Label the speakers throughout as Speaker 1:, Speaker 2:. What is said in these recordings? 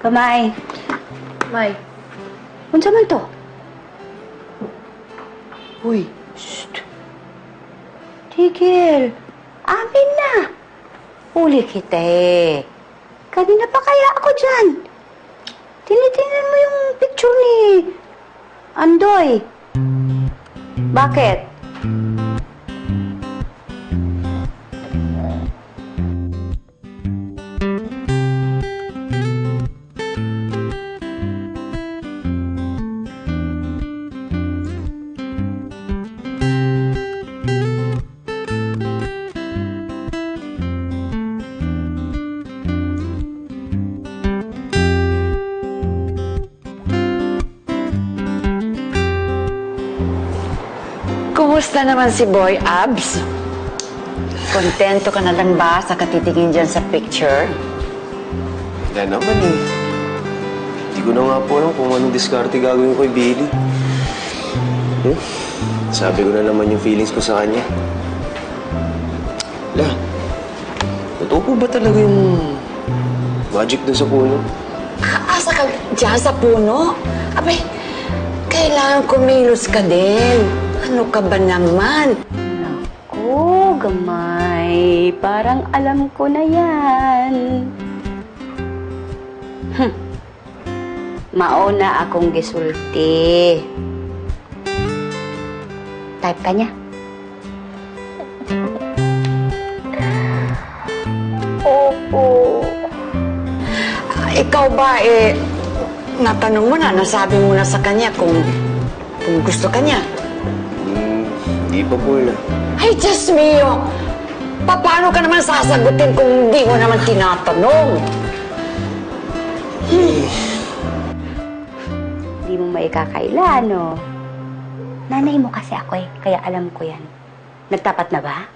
Speaker 1: Kamay.
Speaker 2: May.
Speaker 1: Unsa man to? Uy, shh. Tigil. Amin na. Uli kita eh. Kanina pa kaya ako dyan. Tinitingnan mo yung picture ni Andoy. Bakit?
Speaker 3: Kumusta naman si Boy Abs? Kontento ka na lang ba sa katitingin dyan sa picture?
Speaker 4: Wala naman eh. Hindi ko na nga po alam kung anong diskarte gagawin ko kay Billy. Sabi ko na naman yung feelings ko sa kanya. Wala. Totoo po ba talaga yung magic dun sa puno?
Speaker 3: Asa ka dyan sa puno? Abay, kailangan kumilos ka din. Ano ka ba naman?
Speaker 1: Naku, gamay. Parang alam ko na yan. Mauna akong gisulti. Type ka niya.
Speaker 3: Opo. Ikaw ba, natanong mo na, nasabi mo na sa kanya kung gusto ka niya?
Speaker 4: Hindi pa po na.
Speaker 3: Ay, Diyos mio! Paano ka naman sasagutin kung hindi mo naman tinatanong?
Speaker 1: Hindi mo maikakaila, no? Nanay mo kasi ako eh, kaya alam ko yan. Nagtapat na ba?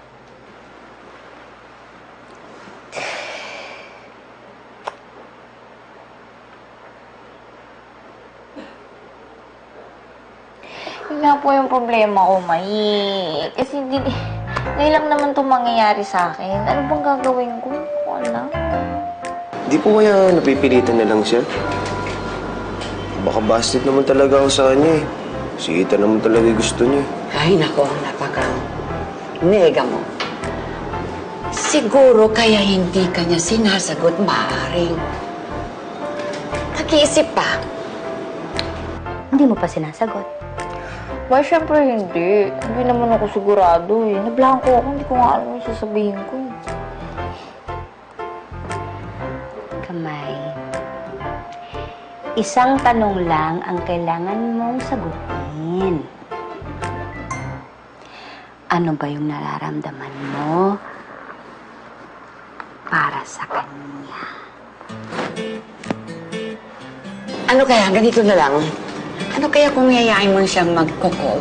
Speaker 2: Yun nga po yung problema ko, May. Kasi ngayon lang naman itong mangyayari sa akin. Ano bang gagawin ko? Wala.
Speaker 4: Hindi po kaya napipilitan na lang siya? Baka busted naman talaga ako sa kanya eh. Si Ethan naman talaga gusto niya.
Speaker 3: Ay, nako, nega mo. Siguro kaya hindi ka niya sinasagot, maaaring nag-iisip pa.
Speaker 1: Hindi mo pa sinasagot.
Speaker 2: Why, syempre hindi. Hindi naman ako sigurado eh. Nablangko ako, hindi ko nga alam yung sasabihin ko eh.
Speaker 1: Kamay. Isang tanong lang ang kailangan mong sagutin. Ano ba yung nararamdaman mo para sa kanya?
Speaker 3: Ano kaya, ganito na lang. Ano kaya kung yayain mo siyang mag-call?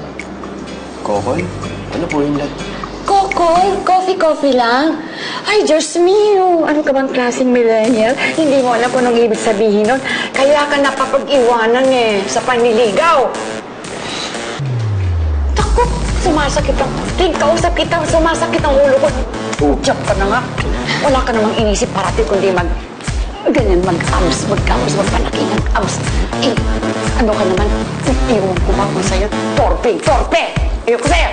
Speaker 4: Kokol? Ano po yun lang?
Speaker 3: Call? Coffee lang? Ay, Diyos mio! Ano ka bang klaseng millennial? Hindi mo alam kung anong ibig sabihin nun. Kaya ka napapag-iwanan eh, sa panliligaw. Tako, sumasakit ang... Kausap kita, sumasakit ang ulo ko. Diyak ka na nga. Wala ka namang inisip parati kundi ganyan, mag-abs, magpanaki ng abs. Eh, ano ka naman? Iwan ko ba kung sa'yo? Torpe! Ayoko sa'yo!